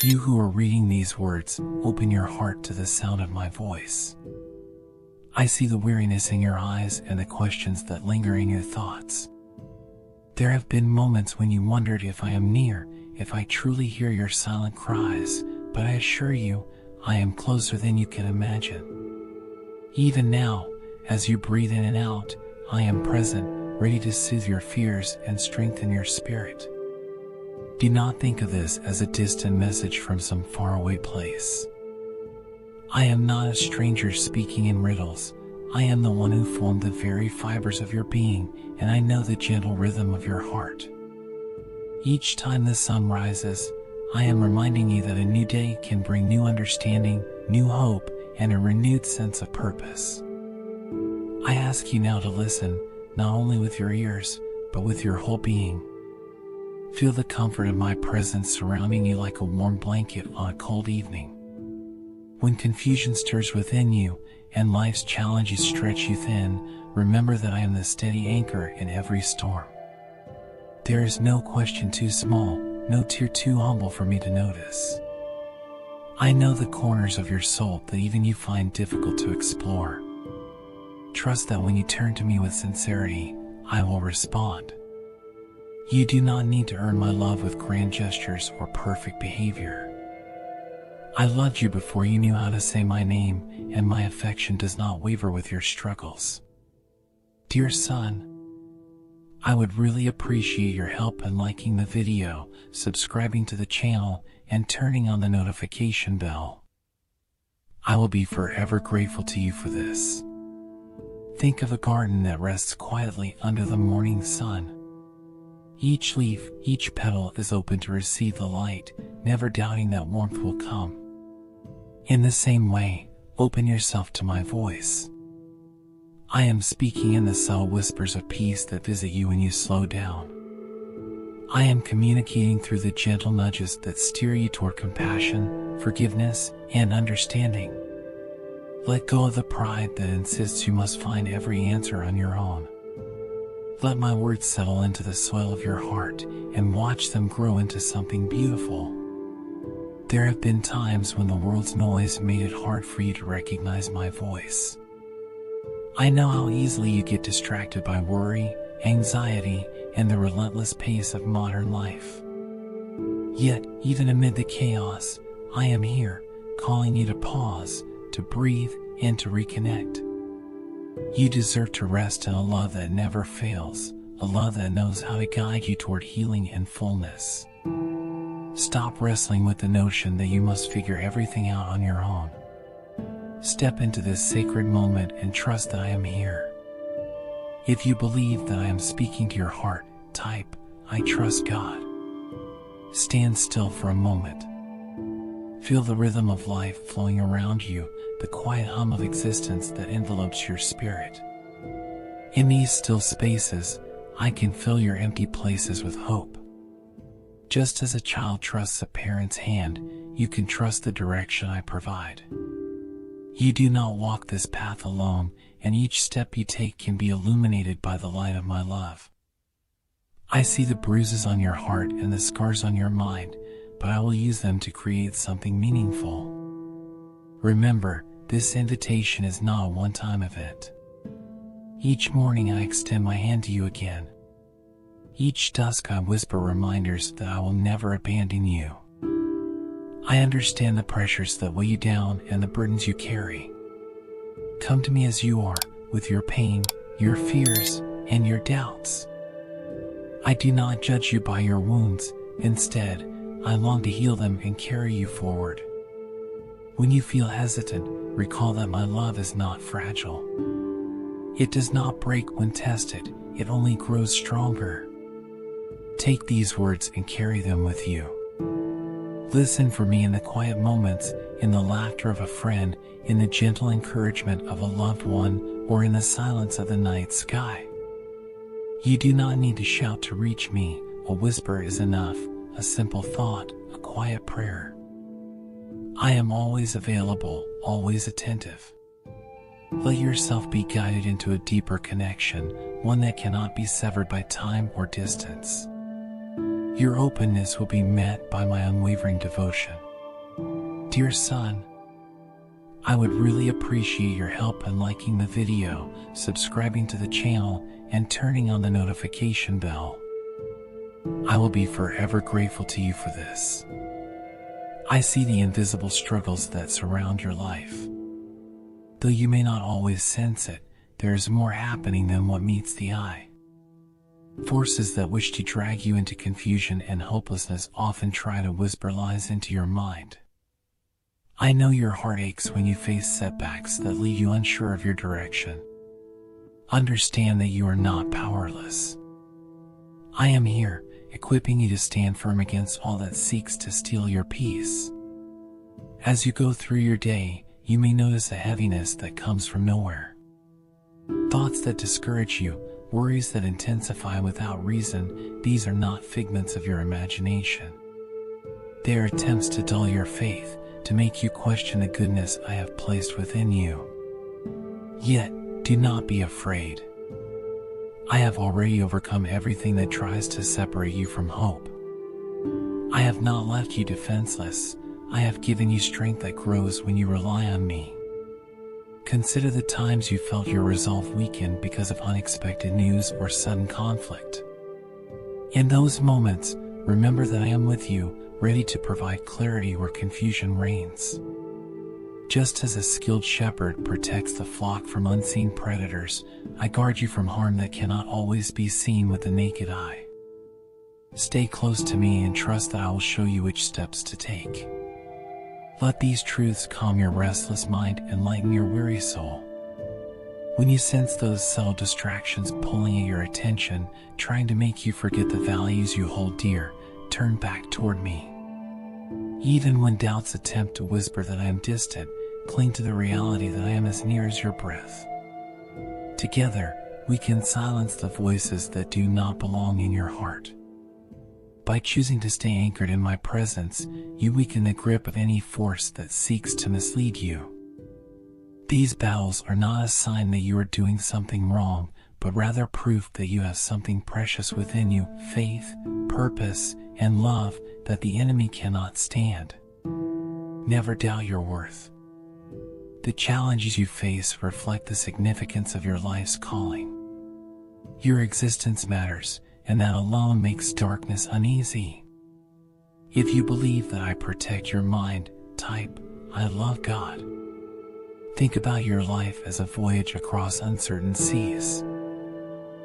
You who are reading these words, open your heart to the sound of my voice. I see the weariness in your eyes and the questions that linger in your thoughts. There have been moments when you wondered if I am near, if I truly hear your silent cries, but I assure you, I am closer than you can imagine. Even now, as you breathe in and out, I am present, ready to soothe your fears and strengthen your spirit. Do not think of this as a distant message from some faraway place. I am not a stranger speaking in riddles. I am the one who formed the very fibers of your being, and I know the gentle rhythm of your heart. Each time the sun rises, I am reminding you that a new day can bring new understanding, new hope, and a renewed sense of purpose. I ask you now to listen, not only with your ears, but with your whole being. Feel the comfort of my presence surrounding you like a warm blanket on a cold evening. When confusion stirs within you, and life's challenges stretch you thin, remember that I am the steady anchor in every storm. There is no question too small, no tear too humble for me to notice. I know the corners of your soul that even you find difficult to explore. Trust that when you turn to me with sincerity, I will respond. You do not need to earn my love with grand gestures or perfect behavior. I loved you before you knew how to say my name, and my affection does not waver with your struggles. Dear son, I would really appreciate your help in liking the video, subscribing to the channel, and turning on the notification bell. I will be forever grateful to you for this. Think of a garden that rests quietly under the morning sun. Each leaf, each petal is open to receive the light, never doubting that warmth will come. In the same way, open yourself to my voice. I am speaking in the subtle whispers of peace that visit you when you slow down. I am communicating through the gentle nudges that steer you toward compassion, forgiveness, and understanding. Let go of the pride that insists you must find every answer on your own. Let my words settle into the soil of your heart and watch them grow into something beautiful. There have been times when the world's noise made it hard for you to recognize my voice. I know how easily you get distracted by worry, anxiety, and the relentless pace of modern life. Yet, even amid the chaos, I am here, calling you to pause, to breathe, and to reconnect. You deserve to rest in a love that never fails, a love that knows how to guide you toward healing and fullness. Stop wrestling with the notion that you must figure everything out on your own. Step into this sacred moment and trust that I am here. If you believe that I am speaking to your heart, type, I trust God. Stand still for a moment. Feel the rhythm of life flowing around you, the quiet hum of existence that envelopes your spirit. In these still spaces, I can fill your empty places with hope. Just as a child trusts a parent's hand, you can trust the direction I provide. You do not walk this path alone, and each step you take can be illuminated by the light of my love. I see the bruises on your heart and the scars on your mind, but I will use them to create something meaningful. Remember, this invitation is not a one-time event. Each morning I extend my hand to you again. Each dusk I whisper reminders that I will never abandon you. I understand the pressures that weigh you down and the burdens you carry. Come to me as you are, with your pain, your fears, and your doubts. I do not judge you by your wounds. Instead, I long to heal them and carry you forward. When you feel hesitant, recall that my love is not fragile. It does not break when tested, it only grows stronger. Take these words and carry them with you. Listen for me in the quiet moments, in the laughter of a friend, in the gentle encouragement of a loved one, or in the silence of the night sky. You do not need to shout to reach me, a whisper is enough, a simple thought, a quiet prayer. I am always available, always attentive. Let yourself be guided into a deeper connection, one that cannot be severed by time or distance. Your openness will be met by my unwavering devotion. Dear son, I would really appreciate your help in liking the video, subscribing to the channel, and turning on the notification bell. I will be forever grateful to you for this. I see the invisible struggles that surround your life. Though you may not always sense it, there is more happening than what meets the eye. Forces that wish to drag you into confusion and hopelessness often try to whisper lies into your mind. I know your heart aches when you face setbacks that leave you unsure of your direction. Understand that you are not powerless. I am here, equipping you to stand firm against all that seeks to steal your peace. As you go through your day, you may notice a heaviness that comes from nowhere. Thoughts that discourage you, worries that intensify without reason, these are not figments of your imagination. They are attempts to dull your faith, to make you question the goodness I have placed within you. Yet, do not be afraid. I have already overcome everything that tries to separate you from hope. I have not left you defenseless. I have given you strength that grows when you rely on me. Consider the times you felt your resolve weaken because of unexpected news or sudden conflict. In those moments, remember that I am with you, ready to provide clarity where confusion reigns. Just as a skilled shepherd protects the flock from unseen predators, I guard you from harm that cannot always be seen with the naked eye. Stay close to me and trust that I will show you which steps to take. Let these truths calm your restless mind and lighten your weary soul. When you sense those subtle distractions pulling at your attention, trying to make you forget the values you hold dear, turn back toward me. Even when doubts attempt to whisper that I am distant, cling to the reality that I am as near as your breath. Together, we can silence the voices that do not belong in your heart. By choosing to stay anchored in my presence, you weaken the grip of any force that seeks to mislead you. These battles are not a sign that you are doing something wrong, but rather proof that you have something precious within you, faith, purpose, and love that the enemy cannot stand. Never doubt your worth. The challenges you face reflect the significance of your life's calling. Your existence matters, and that alone makes darkness uneasy. If you believe that I protect your mind, type, I love God. Think about your life as a voyage across uncertain seas.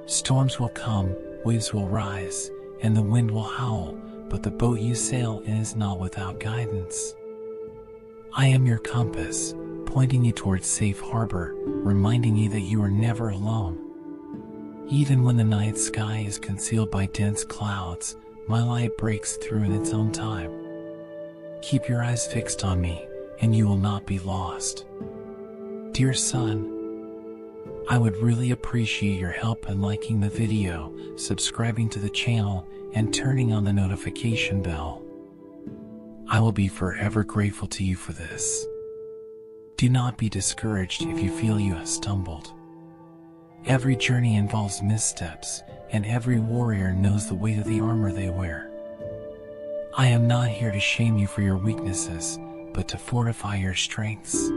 Storms will come, waves will rise, and the wind will howl, but the boat you sail in is not without guidance. I am your compass, pointing you towards safe harbor, reminding you that you are never alone. Even when the night sky is concealed by dense clouds, my light breaks through in its own time. Keep your eyes fixed on me, and you will not be lost. Dear son, I would really appreciate your help in liking the video, subscribing to the channel, and turning on the notification bell. I will be forever grateful to you for this. Do not be discouraged if you feel you have stumbled. Every journey involves missteps, and every warrior knows the weight of the armor they wear. I am not here to shame you for your weaknesses, but to fortify your strengths.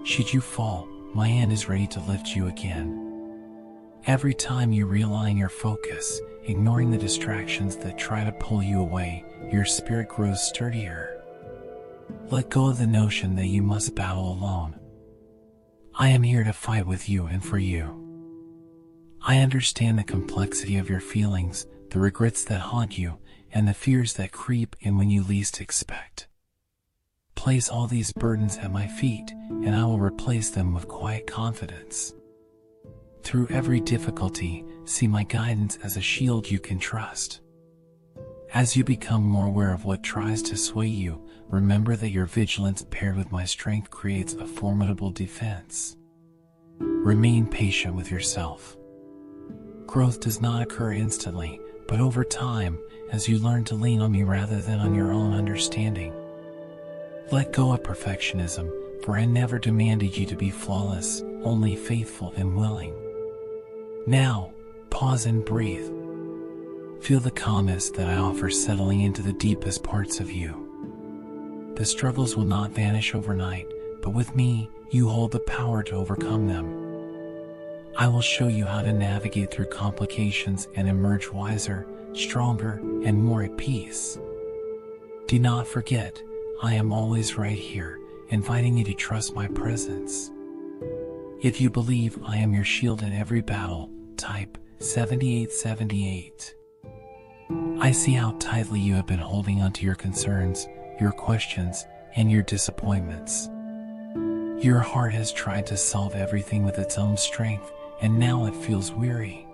Should you fall, my hand is ready to lift you again. Every time you realign your focus, ignoring the distractions that try to pull you away, your spirit grows sturdier. Let go of the notion that you must battle alone. I am here to fight with you and for you. I understand the complexity of your feelings, the regrets that haunt you, and the fears that creep in when you least expect. Place all these burdens at my feet, and I will replace them with quiet confidence. Through every difficulty, see my guidance as a shield you can trust. As you become more aware of what tries to sway you, remember that your vigilance paired with my strength creates a formidable defense. Remain patient with yourself. Growth does not occur instantly, but over time, as you learn to lean on me rather than on your own understanding. Let go of perfectionism, for I never demanded you to be flawless, only faithful and willing. Now, pause and breathe. Feel the calmness that I offer settling into the deepest parts of you. The struggles will not vanish overnight, but with me, you hold the power to overcome them. I will show you how to navigate through complications and emerge wiser, stronger, and more at peace. Do not forget, I am always right here, inviting you to trust my presence. If you believe I am your shield in every battle, type 7878. I see how tightly you have been holding onto your concerns, your questions, and your disappointments. Your heart has tried to solve everything with its own strength, and now it feels weary.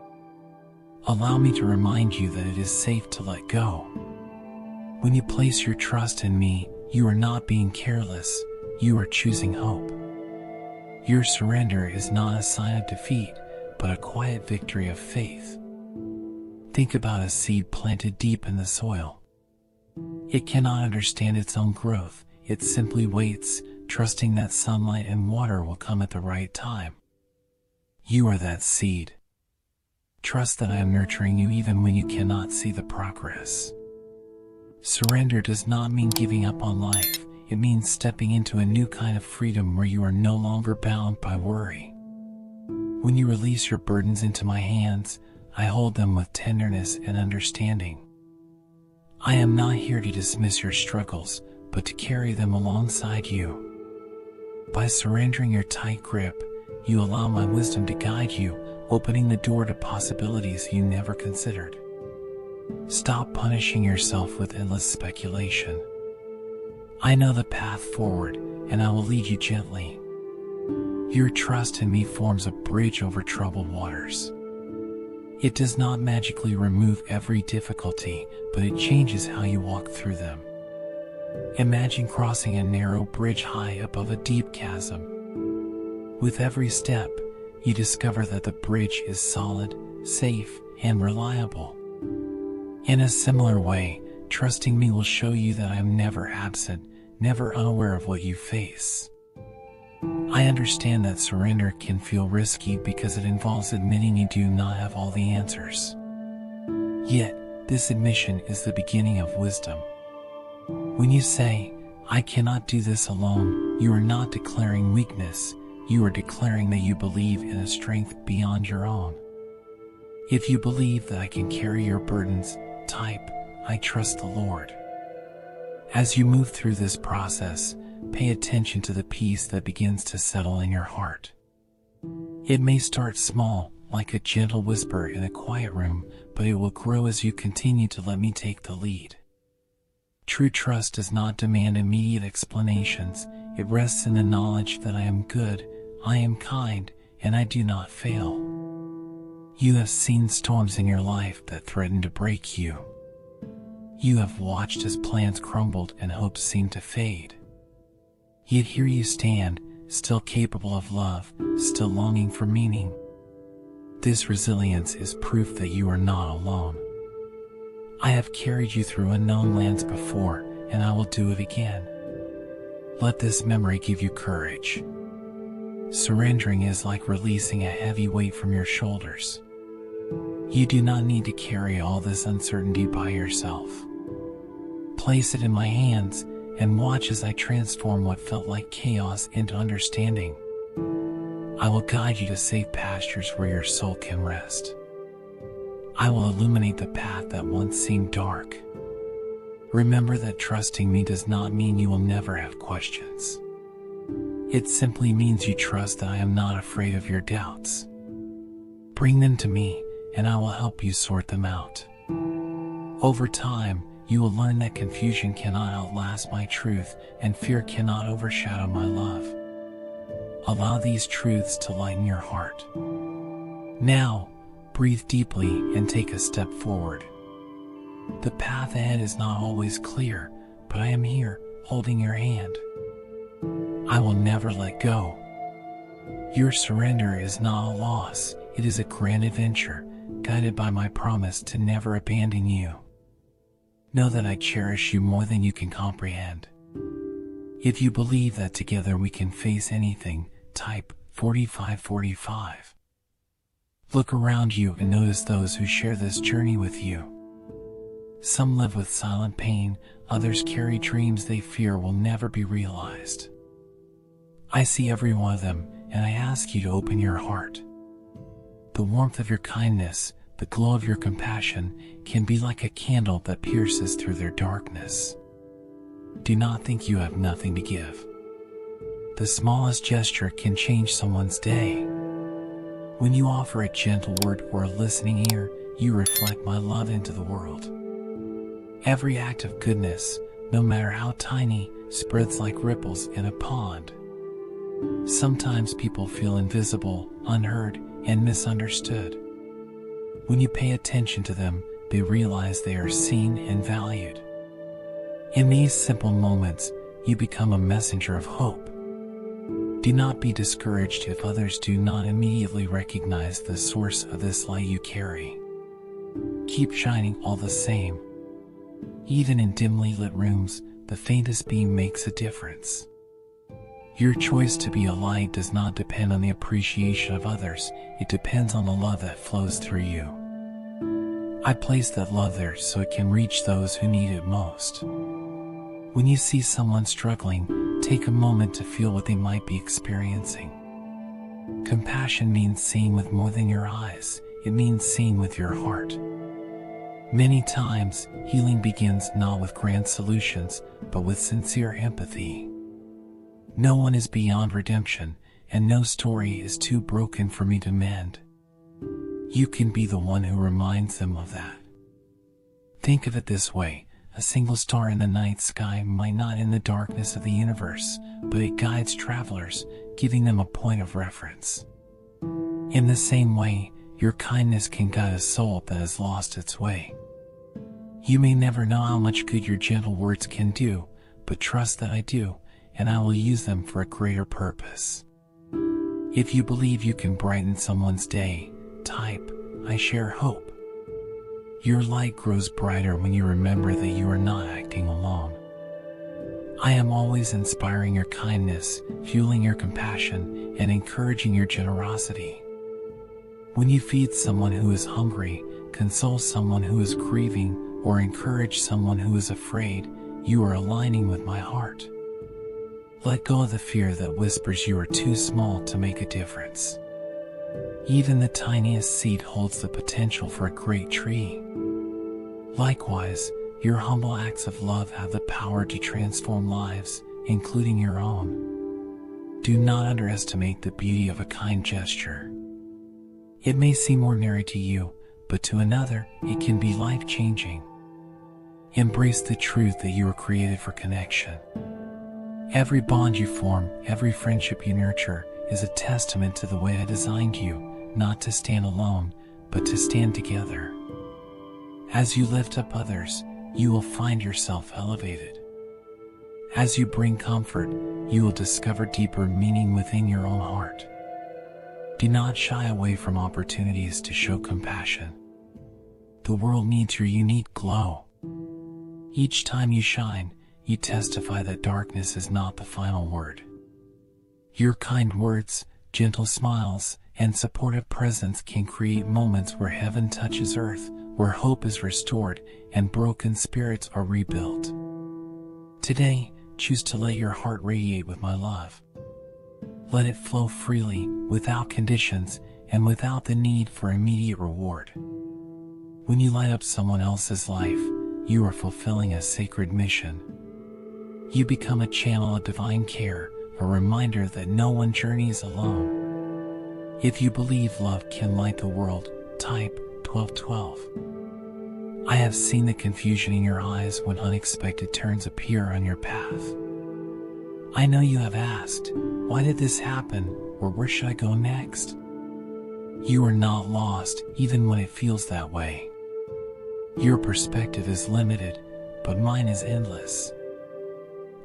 Allow me to remind you that it is safe to let go. When you place your trust in me, you are not being careless, you are choosing hope. Your surrender is not a sign of defeat, but a quiet victory of faith. Think about a seed planted deep in the soil. It cannot understand its own growth, it simply waits, trusting that sunlight and water will come at the right time. You are that seed. Trust that I am nurturing you even when you cannot see the progress. Surrender does not mean giving up on life, it means stepping into a new kind of freedom where you are no longer bound by worry. When you release your burdens into my hands, I hold them with tenderness and understanding. I am not here to dismiss your struggles, but to carry them alongside you. By surrendering your tight grip, you allow my wisdom to guide you, opening the door to possibilities you never considered. Stop punishing yourself with endless speculation. I know the path forward, and I will lead you gently. Your trust in me forms a bridge over troubled waters. It does not magically remove every difficulty, but it changes how you walk through them. Imagine crossing a narrow bridge high above a deep chasm. With every step, you discover that the bridge is solid, safe, and reliable. In a similar way, trusting me will show you that I am never absent, never unaware of what you face. I understand that surrender can feel risky because it involves admitting you do not have all the answers. Yet, this admission is the beginning of wisdom. When you say, "I cannot do this alone," you are not declaring weakness, you are declaring that you believe in a strength beyond your own. If you believe that I can carry your burdens, type, "I trust the Lord." As you move through this process, pay attention to the peace that begins to settle in your heart. It may start small, like a gentle whisper in a quiet room, but it will grow as you continue to let me take the lead. True trust does not demand immediate explanations. It rests in the knowledge that I am good, I am kind, and I do not fail. You have seen storms in your life that threatened to break you. You have watched as plans crumbled and hopes seemed to fade. Yet here you stand, still capable of love, still longing for meaning. This resilience is proof that you are not alone. I have carried you through unknown lands before, and I will do it again. Let this memory give you courage. Surrendering is like releasing a heavy weight from your shoulders. You do not need to carry all this uncertainty by yourself. Place it in my hands, and watch as I transform what felt like chaos into understanding. I will guide you to safe pastures where your soul can rest. I will illuminate the path that once seemed dark. Remember that trusting me does not mean you will never have questions. It simply means you trust that I am not afraid of your doubts. Bring them to me, and I will help you sort them out. Over time, you will learn that confusion cannot outlast my truth, and fear cannot overshadow my love. Allow these truths to lighten your heart. Now, breathe deeply and take a step forward. The path ahead is not always clear, but I am here, holding your hand. I will never let go. Your surrender is not a loss, it is a grand adventure, guided by my promise to never abandon you. Know that I cherish you more than you can comprehend. If you believe that together we can face anything, type 4545. Look around you and notice those who share this journey with you. Some live with silent pain, others carry dreams they fear will never be realized. I see every one of them, and I ask you to open your heart. The warmth of your kindness, the glow of your compassion, can be like a candle that pierces through their darkness. Do not think you have nothing to give. The smallest gesture can change someone's day. When you offer a gentle word or a listening ear, you reflect my love into the world. Every act of goodness, no matter how tiny, spreads like ripples in a pond. Sometimes people feel invisible, unheard, and misunderstood. When you pay attention to them, they realize they are seen and valued. In these simple moments, you become a messenger of hope. Do not be discouraged if others do not immediately recognize the source of this light you carry. Keep shining all the same. Even in dimly lit rooms, the faintest beam makes a difference. Your choice to be a light does not depend on the appreciation of others, it depends on the love that flows through you. I place that love there so it can reach those who need it most. When you see someone struggling, take a moment to feel what they might be experiencing. Compassion means seeing with more than your eyes, it means seeing with your heart. Many times, healing begins not with grand solutions, but with sincere empathy. No one is beyond redemption, and no story is too broken for me to mend. You can be the one who reminds them of that. Think of it this way, a single star in the night sky might not end the darkness of the universe, but it guides travelers, giving them a point of reference. In the same way, your kindness can guide a soul that has lost its way. You may never know how much good your gentle words can do, but trust that I do, and I will use them for a greater purpose. If you believe you can brighten someone's day, type, I share hope. Your light grows brighter when you remember that you are not acting alone. I am always inspiring your kindness, fueling your compassion, and encouraging your generosity. When you feed someone who is hungry, console someone who is grieving, or encourage someone who is afraid, you are aligning with my heart. Let go of the fear that whispers you are too small to make a difference. Even the tiniest seed holds the potential for a great tree. Likewise, your humble acts of love have the power to transform lives, including your own. Do not underestimate the beauty of a kind gesture. It may seem ordinary to you, but to another, it can be life-changing. Embrace the truth that you were created for connection. Every bond you form, every friendship you nurture, is a testament to the way I designed you, not to stand alone, but to stand together. As you lift up others, you will find yourself elevated. As you bring comfort, you will discover deeper meaning within your own heart. Do not shy away from opportunities to show compassion. The world needs your unique glow. Each time you shine, you testify that darkness is not the final word. Your kind words, gentle smiles, and supportive presence can create moments where heaven touches earth, where hope is restored, and broken spirits are rebuilt. Today, choose to let your heart radiate with my love. Let it flow freely, without conditions, and without the need for immediate reward. When you light up someone else's life, you are fulfilling a sacred mission. You become a channel of divine care, a reminder that no one journeys alone. If you believe love can light the world, type 1212. I have seen the confusion in your eyes when unexpected turns appear on your path. I know you have asked, why did this happen, or where should I go next? You are not lost, even when it feels that way. Your perspective is limited, but mine is endless.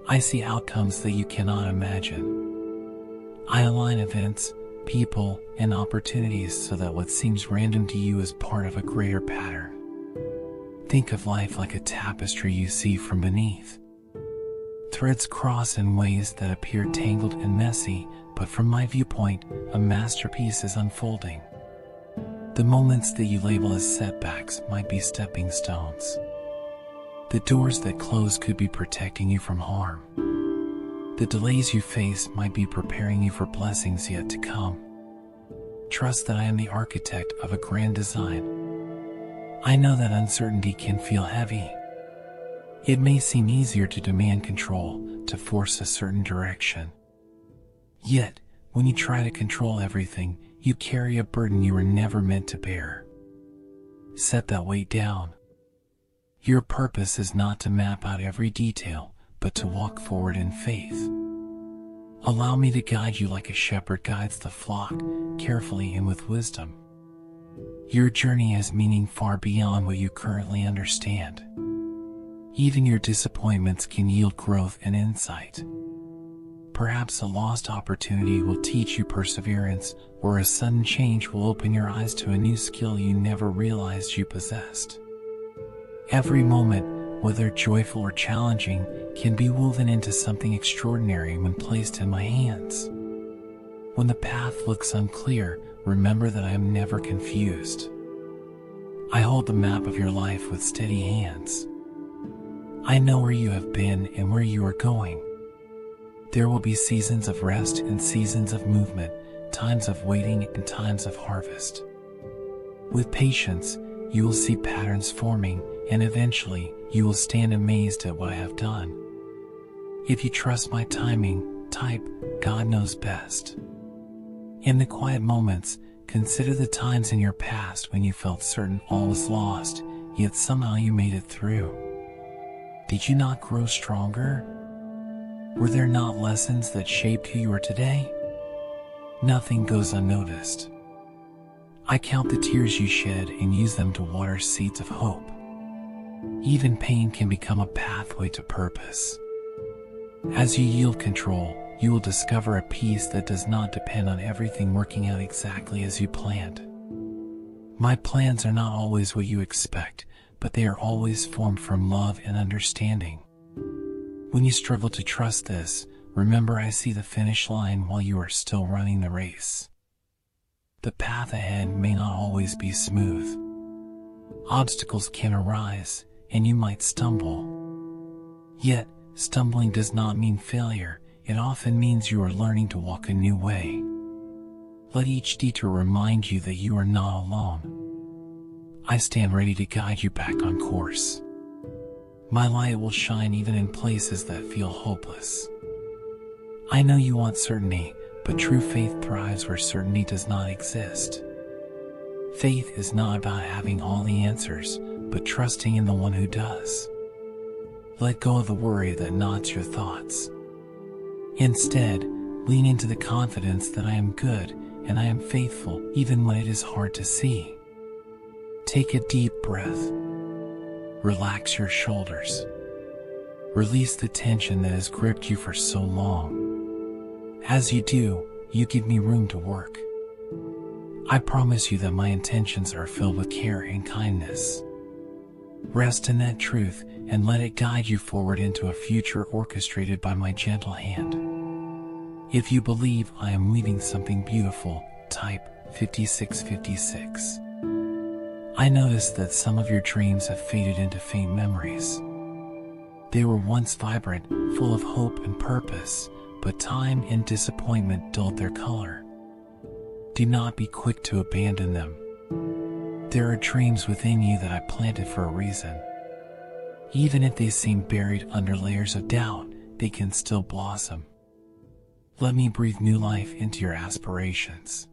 I see outcomes that you cannot imagine. I align events, people, and opportunities so that what seems random to you is part of a greater pattern. Think of life like a tapestry you see from beneath. Threads cross in ways that appear tangled and messy, but from my viewpoint, a masterpiece is unfolding. The moments that you label as setbacks might be stepping stones. The doors that close could be protecting you from harm. The delays you face might be preparing you for blessings yet to come. Trust that I am the architect of a grand design. I know that uncertainty can feel heavy. It may seem easier to demand control, to force a certain direction. Yet, when you try to control everything, you carry a burden you were never meant to bear. Set that weight down. Your purpose is not to map out every detail, but to walk forward in faith. Allow me to guide you like a shepherd guides the flock, carefully and with wisdom. Your journey has meaning far beyond what you currently understand. Even your disappointments can yield growth and insight. Perhaps a lost opportunity will teach you perseverance, or a sudden change will open your eyes to a new skill you never realized you possessed. Every moment, whether joyful or challenging, can be woven into something extraordinary when placed in my hands. When the path looks unclear, remember that I am never confused. I hold the map of your life with steady hands. I know where you have been and where you are going. There will be seasons of rest and seasons of movement, times of waiting and times of harvest. With patience, you will see patterns forming, and eventually, you will stand amazed at what I have done. If you trust my timing, type, God knows best. In the quiet moments, consider the times in your past when you felt certain all was lost, yet somehow you made it through. Did you not grow stronger? Were there not lessons that shaped who you are today? Nothing goes unnoticed. I count the tears you shed and use them to water seeds of hope. Even pain can become a pathway to purpose. As you yield control, you will discover a peace that does not depend on everything working out exactly as you planned. My plans are not always what you expect, but they are always formed from love and understanding. When you struggle to trust this, remember I see the finish line while you are still running the race. The path ahead may not always be smooth. Obstacles can arise, and you might stumble. Yet, stumbling does not mean failure. It often means you are learning to walk a new way. Let each detour remind you that you are not alone. I stand ready to guide you back on course. My light will shine even in places that feel hopeless. I know you want certainty, but true faith thrives where certainty does not exist. Faith is not about having all the answers, but trusting in the one who does. Let go of the worry that knots your thoughts. Instead, lean into the confidence that I am good and I am faithful even when it is hard to see. Take a deep breath. Relax your shoulders. Release the tension that has gripped you for so long. As you do, you give me room to work. I promise you that my intentions are filled with care and kindness. Rest in that truth and let it guide you forward into a future orchestrated by my gentle hand. If you believe I am leaving something beautiful, type 5656. I noticed that some of your dreams have faded into faint memories. They were once vibrant, full of hope and purpose, but time and disappointment dulled their color. Do not be quick to abandon them. There are dreams within you that I planted for a reason. Even if they seem buried under layers of doubt, they can still blossom. Let me breathe new life into your aspirations.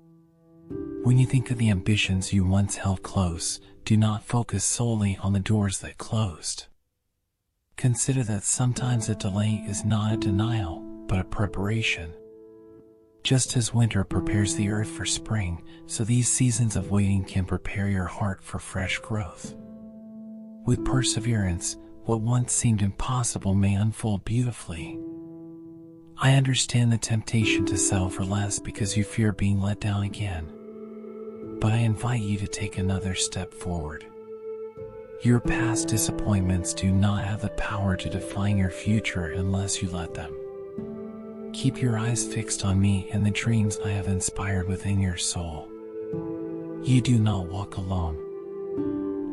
When you think of the ambitions you once held close, do not focus solely on the doors that closed. Consider that sometimes a delay is not a denial, but a preparation. Just as winter prepares the earth for spring, so these seasons of waiting can prepare your heart for fresh growth. With perseverance, what once seemed impossible may unfold beautifully. I understand the temptation to settle for less because you fear being let down again. But I invite you to take another step forward. Your past disappointments do not have the power to define your future unless you let them. Keep your eyes fixed on me and the dreams I have inspired within your soul. You do not walk alone.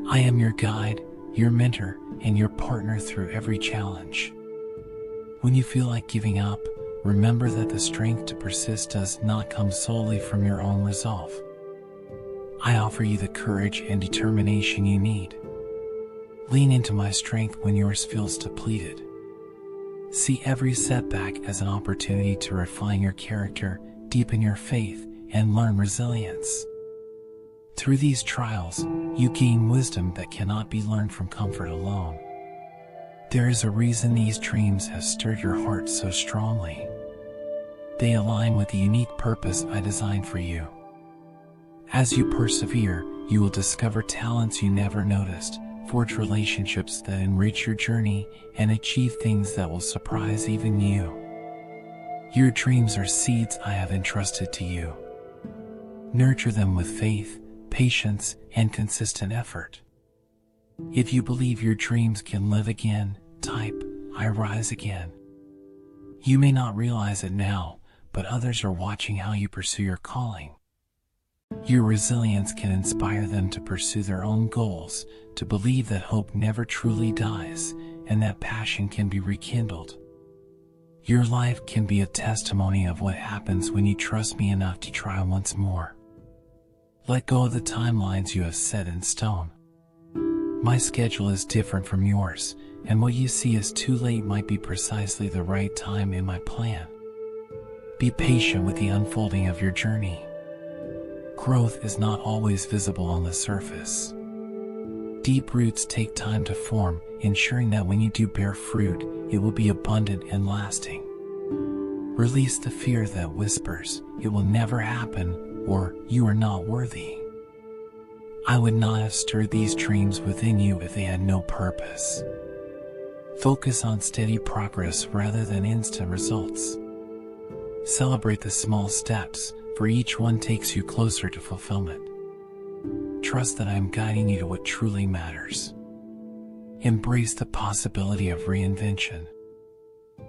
I am your guide, your mentor, and your partner through every challenge. When you feel like giving up, remember that the strength to persist does not come solely from your own resolve. I offer you the courage and determination you need. Lean into my strength when yours feels depleted. See every setback as an opportunity to refine your character, deepen your faith, and learn resilience. Through these trials, you gain wisdom that cannot be learned from comfort alone. There is a reason these dreams have stirred your heart so strongly. They align with the unique purpose I designed for you. As you persevere, you will discover talents you never noticed, forge relationships that enrich your journey, and achieve things that will surprise even you. Your dreams are seeds I have entrusted to you. Nurture them with faith, patience, and consistent effort. If you believe your dreams can live again, type, "I rise again." You may not realize it now, but others are watching how you pursue your calling. Your resilience can inspire them to pursue their own goals, to believe that hope never truly dies, and that passion can be rekindled. Your life can be a testimony of what happens when you trust me enough to try once more. Let go of the timelines you have set in stone. My schedule is different from yours, and what you see as too late might be precisely the right time in my plan. Be patient with the unfolding of your journey. Growth is not always visible on the surface. Deep roots take time to form, ensuring that when you do bear fruit, it will be abundant and lasting. Release the fear that whispers, "It will never happen," or "You are not worthy." I would not have stirred these dreams within you if they had no purpose. Focus on steady progress rather than instant results. Celebrate the small steps, for each one takes you closer to fulfillment. Trust that I am guiding you to what truly matters. Embrace the possibility of reinvention.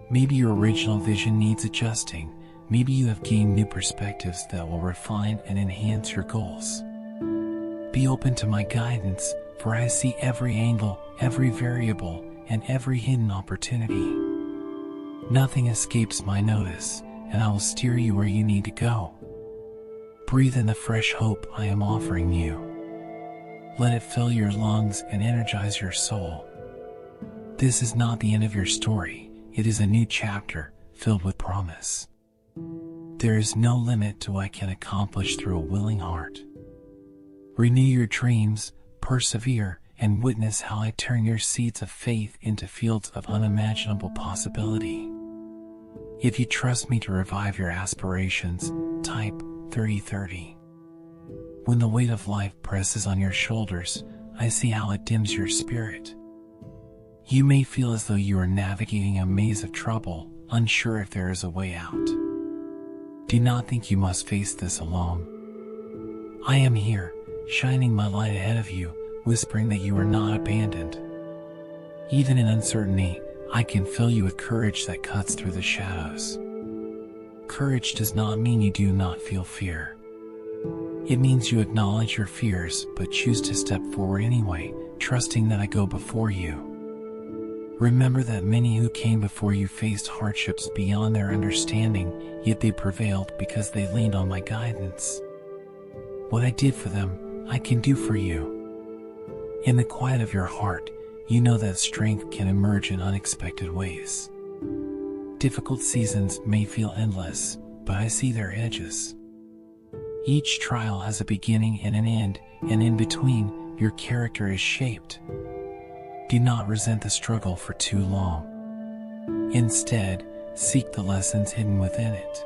Maybe your original vision needs adjusting. Maybe you have gained new perspectives that will refine and enhance your goals. Be open to my guidance, for I see every angle, every variable, and every hidden opportunity. Nothing escapes my notice, and I will steer you where you need to go. Breathe in the fresh hope I am offering you. Let it fill your lungs and energize your soul. This is not the end of your story. It is a new chapter filled with promise. There is no limit to what I can accomplish through a willing heart. Renew your dreams, persevere, and witness how I turn your seeds of faith into fields of unimaginable possibility. If you trust me to revive your aspirations, type 3030. When the weight of life presses on your shoulders, I see how it dims your spirit. You may feel as though you are navigating a maze of trouble, unsure if there is a way out. Do not think you must face this alone. I am here, shining my light ahead of you, whispering that you are not abandoned. Even in uncertainty, I can fill you with courage that cuts through the shadows. Courage does not mean you do not feel fear. It means you acknowledge your fears but choose to step forward anyway, trusting that I go before you. Remember that many who came before you faced hardships beyond their understanding, yet they prevailed because they leaned on my guidance. What I did for them, I can do for you. In the quiet of your heart, you know that strength can emerge in unexpected ways. Difficult seasons may feel endless, but I see their edges. Each trial has a beginning and an end, and in between, your character is shaped. Do not resent the struggle for too long. Instead, seek the lessons hidden within it.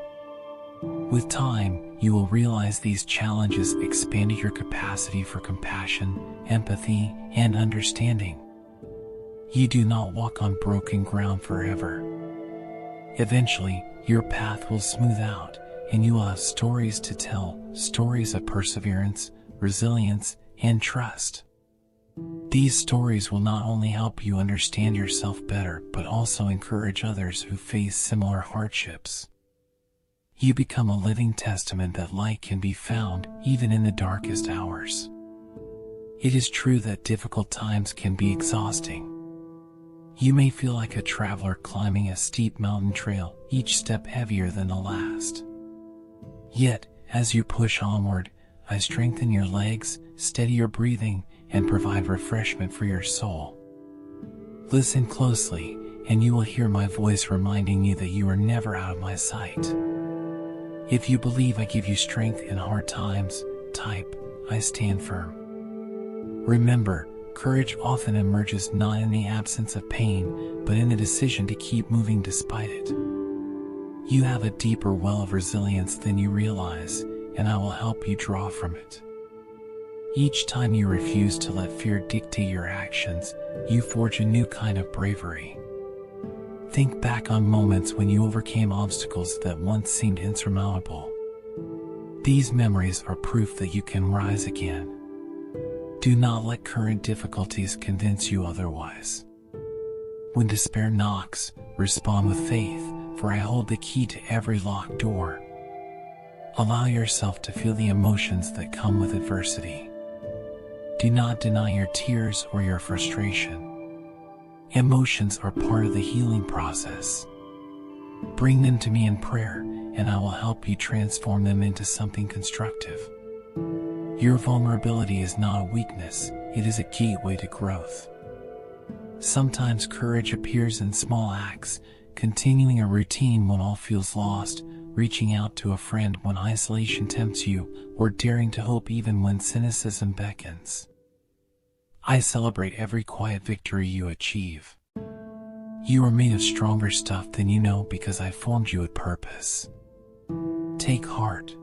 With time, you will realize these challenges expanded your capacity for compassion, empathy, and understanding. You do not walk on broken ground forever. Eventually, your path will smooth out, and you will have stories to tell, stories of perseverance, resilience, and trust. These stories will not only help you understand yourself better, but also encourage others who face similar hardships. You become a living testament that light can be found even in the darkest hours. It is true that difficult times can be exhausting. You may feel like a traveler climbing a steep mountain trail, each step heavier than the last. Yet, as you push onward, I strengthen your legs, steady your breathing, and provide refreshment for your soul. Listen closely, and you will hear my voice reminding you that you are never out of my sight. If you believe I give you strength in hard times, type, I stand firm. Remember, courage often emerges not in the absence of pain, but in the decision to keep moving despite it. You have a deeper well of resilience than you realize, and I will help you draw from it. Each time you refuse to let fear dictate your actions, you forge a new kind of bravery. Think back on moments when you overcame obstacles that once seemed insurmountable. These memories are proof that you can rise again. Do not let current difficulties convince you otherwise. When despair knocks, respond with faith, for I hold the key to every locked door. Allow yourself to feel the emotions that come with adversity. Do not deny your tears or your frustration. Emotions are part of the healing process. Bring them to me in prayer, and I will help you transform them into something constructive. Your vulnerability is not a weakness, it is a gateway to growth. Sometimes courage appears in small acts, continuing a routine when all feels lost, reaching out to a friend when isolation tempts you, or daring to hope even when cynicism beckons. I celebrate every quiet victory you achieve. You are made of stronger stuff than you know because I formed you with purpose. Take heart.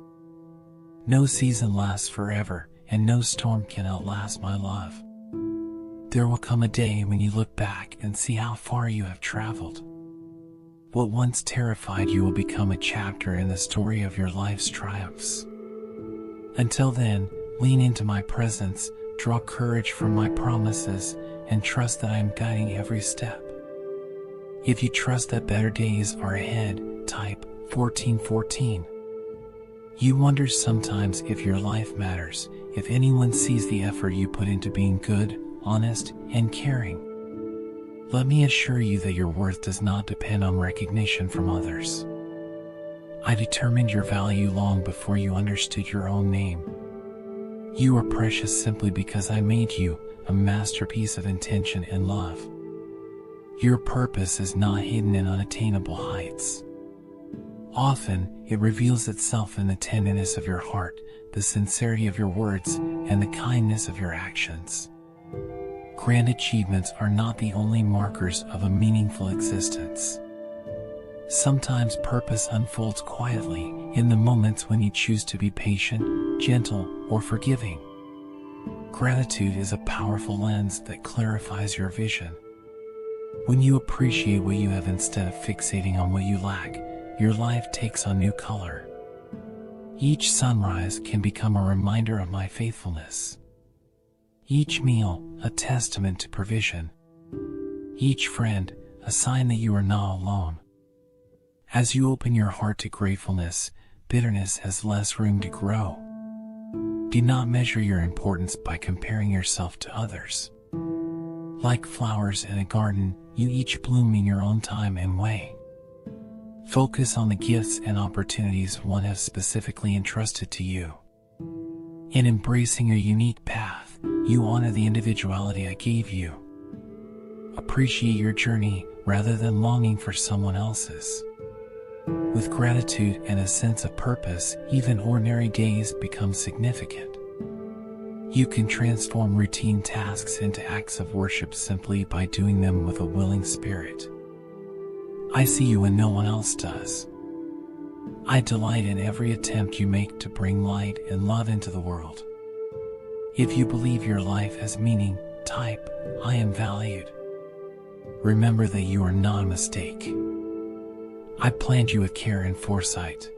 No season lasts forever, and no storm can outlast my love. There will come a day when you look back and see how far you have traveled. What once terrified you will become a chapter in the story of your life's triumphs. Until then, lean into my presence, draw courage from my promises, and trust that I am guiding every step. If you trust that better days are ahead, type 1414. You wonder sometimes if your life matters, if anyone sees the effort you put into being good, honest, and caring. Let me assure you that your worth does not depend on recognition from others. I determined your value long before you understood your own name. You are precious simply because I made you, a masterpiece of intention and love. Your purpose is not hidden in unattainable heights. Often, it reveals itself in the tenderness of your heart, the sincerity of your words, and the kindness of your actions. Grand achievements are not the only markers of a meaningful existence. Sometimes purpose unfolds quietly, in the moments when you choose to be patient, gentle, or forgiving. Gratitude is a powerful lens that clarifies your vision. When you appreciate what you have instead of fixating on what you lack, your life takes on new color. Each sunrise can become a reminder of my faithfulness. Each meal, a testament to provision. Each friend, a sign that you are not alone. As you open your heart to gratefulness, bitterness has less room to grow. Do not measure your importance by comparing yourself to others. Like flowers in a garden, you each bloom in your own time and way. Focus on the gifts and opportunities one has specifically entrusted to you. In embracing your unique path, you honor the individuality I gave you. Appreciate your journey rather than longing for someone else's. With gratitude and a sense of purpose, even ordinary days become significant. You can transform routine tasks into acts of worship simply by doing them with a willing spirit. I see you when no one else does. I delight in every attempt you make to bring light and love into the world. If you believe your life has meaning, type, I am valued. Remember that you are not a mistake. I planned you with care and foresight.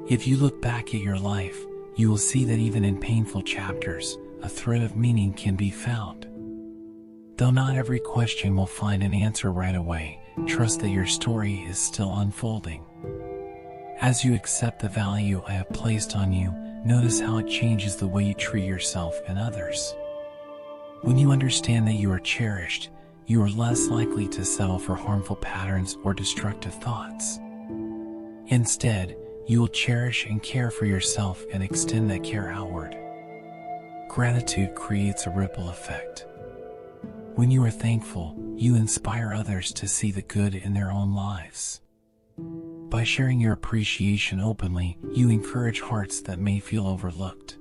If you look back at your life, you will see that even in painful chapters, a thread of meaning can be found. Though not every question will find an answer right away, trust that your story is still unfolding. As you accept the value I have placed on you, notice how it changes the way you treat yourself and others. When you understand that you are cherished, you are less likely to settle for harmful patterns or destructive thoughts. Instead, you will cherish and care for yourself and extend that care outward. Gratitude creates a ripple effect. When you are thankful, you inspire others to see the good in their own lives. By sharing your appreciation openly, you encourage hearts that may feel overlooked.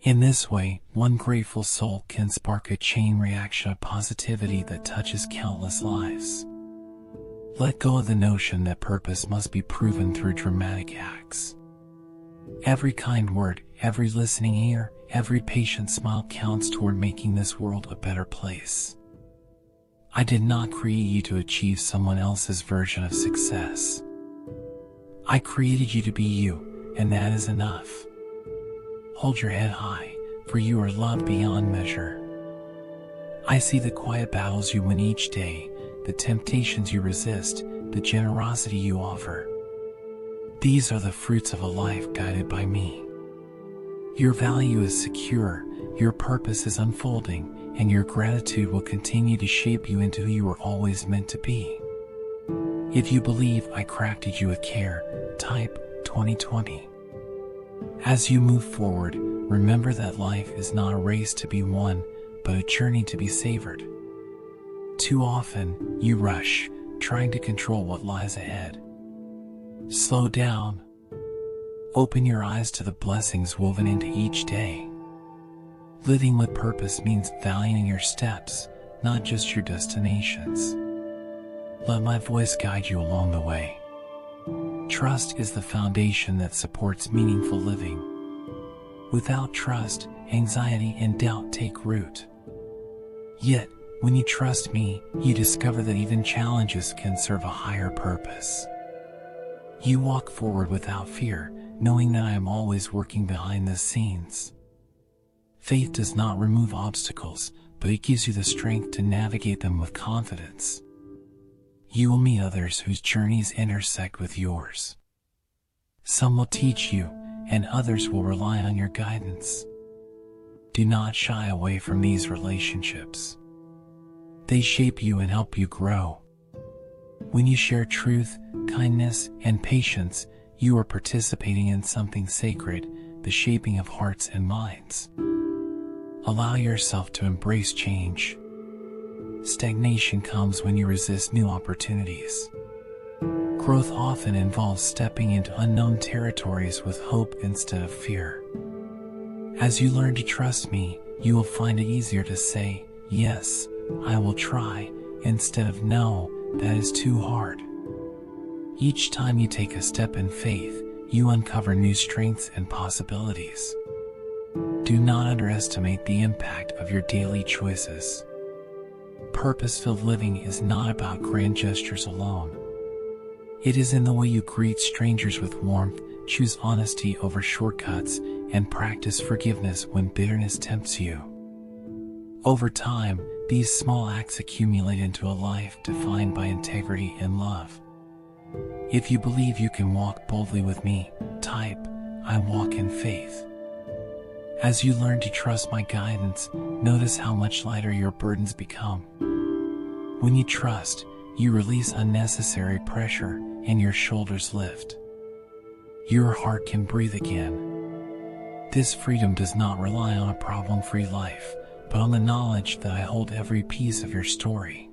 In this way, one grateful soul can spark a chain reaction of positivity that touches countless lives. Let go of the notion that purpose must be proven through dramatic acts. Every kind word, every listening ear, every patient smile counts toward making this world a better place. I did not create you to achieve someone else's version of success. I created you to be you, and that is enough. Hold your head high, for you are loved beyond measure. I see the quiet battles you win each day, the temptations you resist, the generosity you offer. These are the fruits of a life guided by me. Your value is secure, your purpose is unfolding, and your gratitude will continue to shape you into who you were always meant to be. If you believe I crafted you with care, type 2020. As you move forward, remember that life is not a race to be won, but a journey to be savored. Too often, you rush, trying to control what lies ahead. Slow down. Open your eyes to the blessings woven into each day. Living with purpose means valuing your steps, not just your destinations. Let my voice guide you along the way. Trust is the foundation that supports meaningful living. Without trust, anxiety and doubt take root. Yet, when you trust me, you discover that even challenges can serve a higher purpose. You walk forward without fear, knowing that I am always working behind the scenes. Faith does not remove obstacles, but it gives you the strength to navigate them with confidence. You will meet others whose journeys intersect with yours. Some will teach you, and others will rely on your guidance. Do not shy away from these relationships. They shape you and help you grow. When you share truth, kindness, and patience, you are participating in something sacred, the shaping of hearts and minds. Allow yourself to embrace change. Stagnation comes when you resist new opportunities. Growth often involves stepping into unknown territories with hope instead of fear. As you learn to trust me, you will find it easier to say, "Yes, I will try," instead of "No, that is too hard." Each time you take a step in faith, you uncover new strengths and possibilities. Do not underestimate the impact of your daily choices. Purpose-filled living is not about grand gestures alone. It is in the way you greet strangers with warmth, choose honesty over shortcuts, and practice forgiveness when bitterness tempts you. Over time, these small acts accumulate into a life defined by integrity and love. If you believe you can walk boldly with me, type, "I walk in faith." As you learn to trust my guidance, notice how much lighter your burdens become. When you trust, you release unnecessary pressure, and your shoulders lift. Your heart can breathe again. This freedom does not rely on a problem-free life, but on the knowledge that I hold every piece of your story.